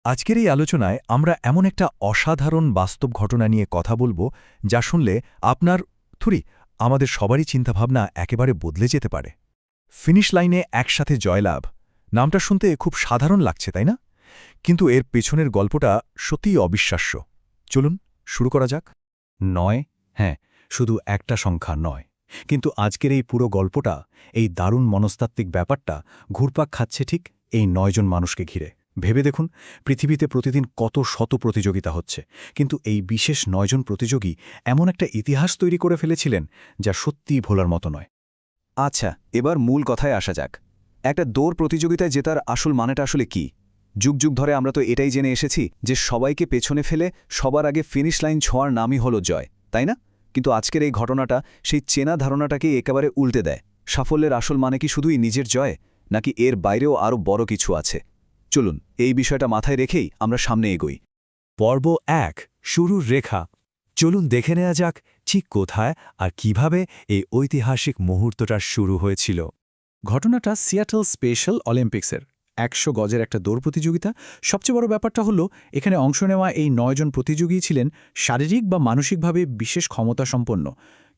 আজকের এই আলোচনায় আমরা এমন একটা অসাধারণ বাস্তব ঘটনা নিয়ে কথা বলবো যা শুনলে আপনার আমাদের সবারই চিন্তাভাবনা একেবারে বদলে যেতে পারে। ফিনিশ লাইনে একসাথে জয়লাভ, নামটা শুনতে খুব সাধারণ লাগছে তাই না? কিন্তু এর পেছনের গল্পটা সত্যিই অবিশ্বাস্য। চলুন শুরু করা যাক। হ্যাঁ, শুধু একটা সংখ্যা নয়, কিন্তু আজকের এই পুরো গল্পটা, এই দারুণ মনস্তাত্ত্বিক ব্যাপারটা ঘুরপাক খাচ্ছে ঠিক এই ৯ জন মানুষকে ঘিরে। ভেবে দেখুন, পৃথিবীতে প্রতিদিন কত শত প্রতিযোগিতা হচ্ছে, কিন্তু এই বিশেষ ৯ জন প্রতিযোগী এমন একটা ইতিহাস তৈরি করে ফেলেছিলেন যা সত্যিই ভোলার মতো নয়। আচ্ছা, এবার মূল কথায় আসা যাক। একটা দৌড় প্রতিযোগিতায় জেতার আসল মানেটা আসলে কি? যুগ যুগ ধরে আমরা তো এটাই জেনে এসেছি যে সবাইকে পেছনে ফেলে সবার আগে ফিনিশ লাইন ছোঁয়ার নামই হলো জয়, তাই না? কিন্তু আজকের এই ঘটনাটা সেই চেনা ধারণাটাকেই একেবারে উল্টে দেয়। সাফল্যের আসল মানে কি শুধুই নিজের জয়, নাকি এর বাইরেও আরও বড় কিছু আছে? চলুন এই বিষয়টা মাথায় রেখেই আমরা সামনে এগোই। পর্ব ১, শুরুর রেখা। চলুন দেখে নেওয়া যাক ঠিক কোথায় আর কিভাবে এই ঐতিহাসিক মুহূর্তটা শুরু হয়েছিল। ঘটনাটা সিয়াটল স্পেশাল অলিম্পিক্সের ১০০ গজের একটা দৌড় প্রতিযোগিতা। সবচেয়ে বড় ব্যাপারটা হলো, এখানে অংশ নেওয়া এই ৯ জন প্রতিযোগী ছিলেন শারীরিক বা মানসিকভাবে বিশেষ ক্ষমতাসম্পন্ন,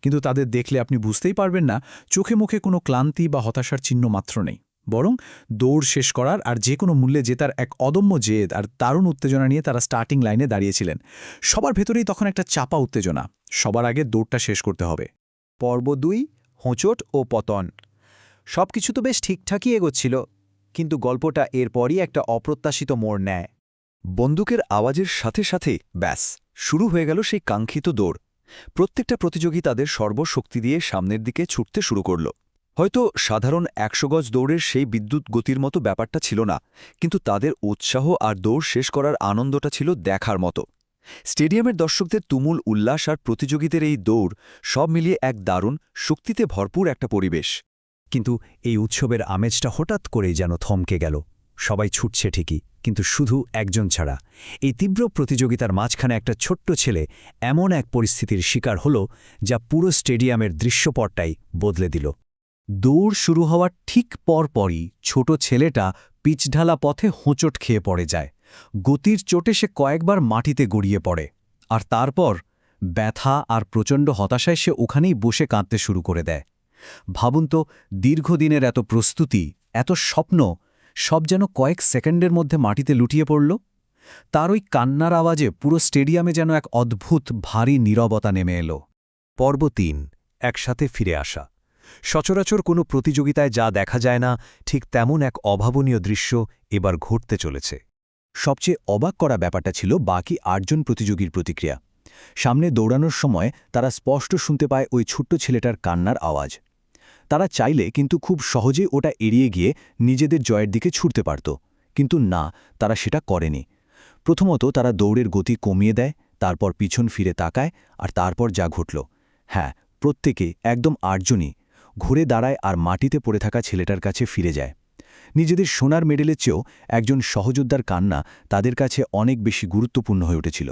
কিন্তু তাদের দেখলে আপনি বুঝতেই পারবেন না চোখে মুখে কোনো ক্লান্তি বা হতাশার চিহ্ন মাত্র নেই। বরং দৌড় শেষ করার আর যে কোনো মূল্যে জেতার এক অদম্য জেদ আর দারুণ উত্তেজনা নিয়ে তারা স্টার্টিং লাইনে দাঁড়িয়েছিলেন। সবার ভেতরেই তখন একটা চাপা উত্তেজনা, সবার আগে দৌড়টা শেষ করতে হবে। পর্ব ২, হোঁচট ও পতন। সবকিছু তো বেশ ঠিকঠাকই এগোচ্ছিল, কিন্তু গল্পটা এরপরই একটা অপ্রত্যাশিত মোড় নেয়। বন্দুকের আওয়াজের সাথে সাথেই ব্যাস শুরু হয়ে গেল সেই কাঙ্ক্ষিত দৌড়। প্রত্যেকটা প্রতিযোগী তাদের সর্বশক্তি দিয়ে সামনের দিকে ছুটতে শুরু করল। হয়তো সাধারণ ১০০ গজ দৌড়ের সেই বিদ্যুৎ গতির মতো ব্যাপারটা ছিল না, কিন্তু তাদের উৎসাহ আর দৌড় শেষ করার আনন্দটা ছিল দেখার মতো। স্টেডিয়ামের দর্শকদের তুমুল উল্লাস আর প্রতিযোগীদের এই দৌড় সব মিলিয়ে এক দারুণ, শক্তিতে ভরপুর একটা পরিবেশ। কিন্তু এই উৎসবের আমেজটা হঠাৎ করেই যেন থমকে গেল। সবাই ছুটছে ঠিকই, কিন্তু শুধু একজন ছাড়া। এই তীব্র প্রতিযোগিতার মাঝখানে একটা ছোট্ট ছেলে এমন এক পরিস্থিতির শিকার হল যা পুরো স্টেডিয়ামের দৃশ্যপটটাই বদলে দিল। দৌড় শুরু হওয়ার ঠিক পরপরই ছোট ছেলেটা পিচঢালা পথে হোঁচট খেয়ে পড়ে যায়। গতির চোটে সে কয়েকবার মাটিতে গড়িয়ে পড়ে, আর তারপর ব্যথা আর প্রচণ্ড হতাশায় সে ওখানেই বসে কাঁদতে শুরু করে দেয়। ভাবুন তো, দীর্ঘদিনের এত প্রস্তুতি, এত স্বপ্ন, সব যেন কয়েক সেকেন্ডের মধ্যে মাটিতে লুটিয়ে পড়ল। তার ওই কান্নার আওয়াজে পুরো স্টেডিয়ামে যেন এক অদ্ভুত ভারী নীরবতা নেমে এলো। পর্ব ৩, একসাথে ফিরে আসা। সচরাচর কোনো প্রতিযোগিতায় যা দেখা যায় না, ঠিক তেমন এক অভাবনীয় দৃশ্য এবার ঘটতে চলেছে। সবচেয়ে অবাক করা ব্যাপারটা ছিল বাকি ৮ জন প্রতিযোগীর প্রতিক্রিয়া। সামনে দৌড়ানোর সময় তারা স্পষ্ট শুনতে পায় ওই ছোট্ট ছেলেটার কান্নার আওয়াজ। তারা চাইলে কিন্তু খুব সহজেই ওটা এড়িয়ে গিয়ে নিজেদের জয়ের দিকে ছুটতে পারত, কিন্তু না, তারা সেটা করেনি। প্রথমত তারা দৌড়ের গতি কমিয়ে দেয়, তারপর পিছন ফিরে তাকায়, আর তারপর যা ঘটল, হ্যাঁ, প্রত্যেকে, একদম ৮ জনই ঘুরে দাঁড়ায় আর মাটিতে পড়ে থাকা ছেলেটার কাছে ফিরে যায়। নিজেদের সোনার মেডেলের চেয়েও একজন সহযোদ্ধার কান্না তাদের কাছে অনেক বেশি গুরুত্বপূর্ণ হয়ে উঠেছিল।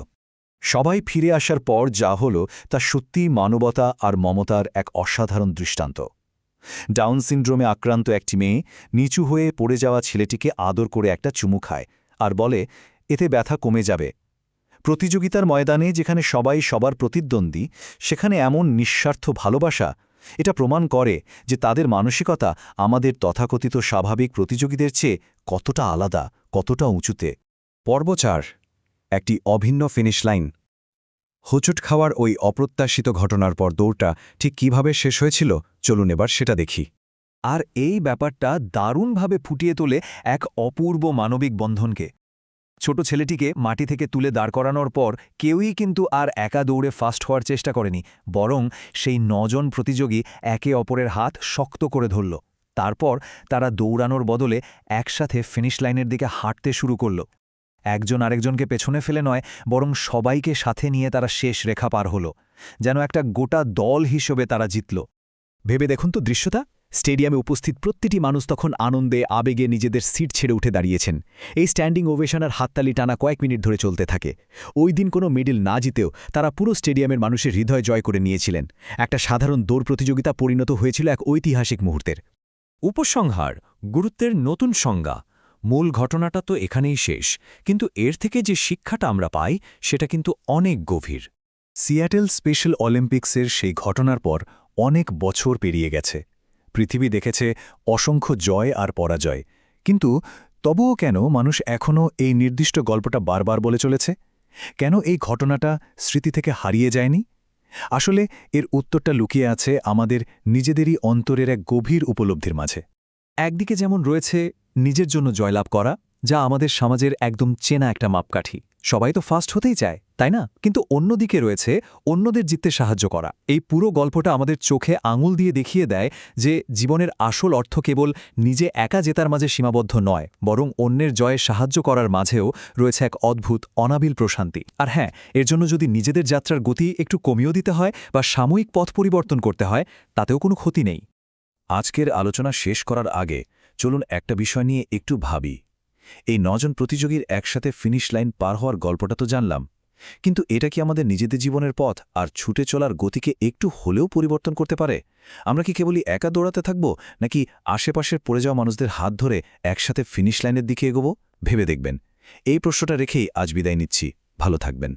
সবাই ফিরে আসার পর যা হল তা সত্যিই মানবতা আর মমতার এক অসাধারণ দৃষ্টান্ত। ডাউন সিনড্রোমে আক্রান্ত একটি মেয়ে নিচু হয়ে পড়ে যাওয়া ছেলেটিকে আদর করে একটা চুমু খায় আর বলে, এতে ব্যথা কমে যাবে। প্রতিযোগিতার ময়দানে যেখানে সবাই সবার প্রতিদ্বন্দ্বী, সেখানে এমন নিঃস্বার্থ ভালোবাসা, এটা প্রমাণ করে যে তাদের মানসিকতা আমাদের তথাকথিত স্বাভাবিক প্রতিযোগীদের চেয়ে কতটা আলাদা, কতটা উঁচুতে। পর্ব ৪, একটি অভিন্ন ফিনিশ লাইন। হোঁচট খাওয়ার ওই অপ্রত্যাশিত ঘটনার পর দৌড়টা ঠিক কিভাবে শেষ হয়েছিল, চলুন এবার সেটা দেখি। আর এই ব্যাপারটা দারুণভাবে ফুটিয়ে তোলে এক অপূর্ব মানবিক বন্ধনকে। ছোট ছেলেটিকে মাটি থেকে তুলে দাঁড় করানোর পর কেউই কিন্তু আর একা দৌড়ে ফাস্ট হওয়ার চেষ্টা করেনি, বরং সেই ৯ জন প্রতিযোগী একে অপরের হাত শক্ত করে ধরল। তারপর তারা দৌড়ানোর বদলে একসাথে ফিনিশ লাইনের দিকে হাঁটতে শুরু করল। একজন আরেকজনকে পেছনে ফেলে নয়, বরং সবাইকে সাথে নিয়ে তারা শেষ রেখা পার হল, যেন একটা গোটা দল হিসেবে তারা জিতল। ভেবে দেখুন তো দৃশ্যটা। স্টেডিয়ামে উপস্থিত প্রতিটি মানুষ তখন আনন্দে, আবেগে নিজেদের সিট ছেড়ে উঠে দাঁড়িয়েছেন। এই স্ট্যান্ডিং ওভেশন আর হাততালি টানা কয়েক মিনিট ধরে চলতে থাকে। ওই দিন কোনো মেডেল না জিতেও তারা পুরো স্টেডিয়ামের মানুষের হৃদয় জয় করে নিয়েছিলেন। একটা সাধারণ দৌড় প্রতিযোগিতা পরিণত হয়েছিল এক ঐতিহাসিক মুহূর্তের। উপসংহার, গুরুত্বের নতুন সংজ্ঞা। মূল ঘটনাটা তো এখানেই শেষ, কিন্তু এর থেকে যে শিক্ষাটা আমরা পাই সেটা কিন্তু অনেক গভীর। সিয়াটেল স্পেশাল অলিম্পিক্সের সেই ঘটনার পর অনেক বছর পেরিয়ে গেছে। পৃথিবী দেখেছে অসংখ্য জয় আর পরাজয়, কিন্তু তবুও কেন মানুষ এখনও এই নির্দিষ্ট গল্পটা বারবার বলে চলেছে? কেন এই ঘটনাটা স্মৃতি থেকে হারিয়ে যায়নি? আসলে এর উত্তরটা লুকিয়ে আছে আমাদের নিজেদেরই অন্তরের এক গভীর উপলব্ধির মাঝে। একদিকে যেমন রয়েছে নিজের জন্য জয়লাভ করা, যা আমাদের সমাজের একদম চেনা একটা মাপকাঠি। সবাই তো ফার্স্ট হতেই চায়, তাই না? কিন্তু অন্যদিকে রয়েছে অন্যদের জিততে সাহায্য করা। এই পুরো গল্পটা আমাদের চোখে আঙুল দিয়ে দেখিয়ে দেয় যে জীবনের আসল অর্থ কেবল নিজে একা জেতার মাঝে সীমাবদ্ধ নয়, বরং অন্যের জয়ে সাহায্য করার মাঝেও রয়েছে এক অদ্ভুত অনাবিল প্রশান্তি। আর হ্যাঁ, এর জন্য যদি নিজেদের যাত্রার গতি একটু কমিয়েও দিতে হয় বা সাময়িক পথ পরিবর্তন করতে হয়, তাতেও কোনো ক্ষতি নেই। আজকের আলোচনা শেষ করার আগে চলুন একটা বিষয় নিয়ে একটু ভাবি। এই 9 জন প্রতিযোগীর একসাথে ফিনিশ লাইন পার হওয়ার গল্পটা তো জানলাম, কিন্তু এটা কি আমাদের নিজেদের জীবনের পথ আর ছুটে চলার গতিকে একটু হলেও পরিবর্তন করতে পারে? আমরা কি কেবলই একা দৌড়াতে থাকব, নাকি আশেপাশের পড়ে যাওয়া মানুষদের হাত ধরে একসাথে ফিনিশ লাইনের দিকে এগোবো? ভেবে দেখবেন। এই প্রশ্নটা রেখেই আজ বিদায় নিচ্ছি। ভালো থাকবেন।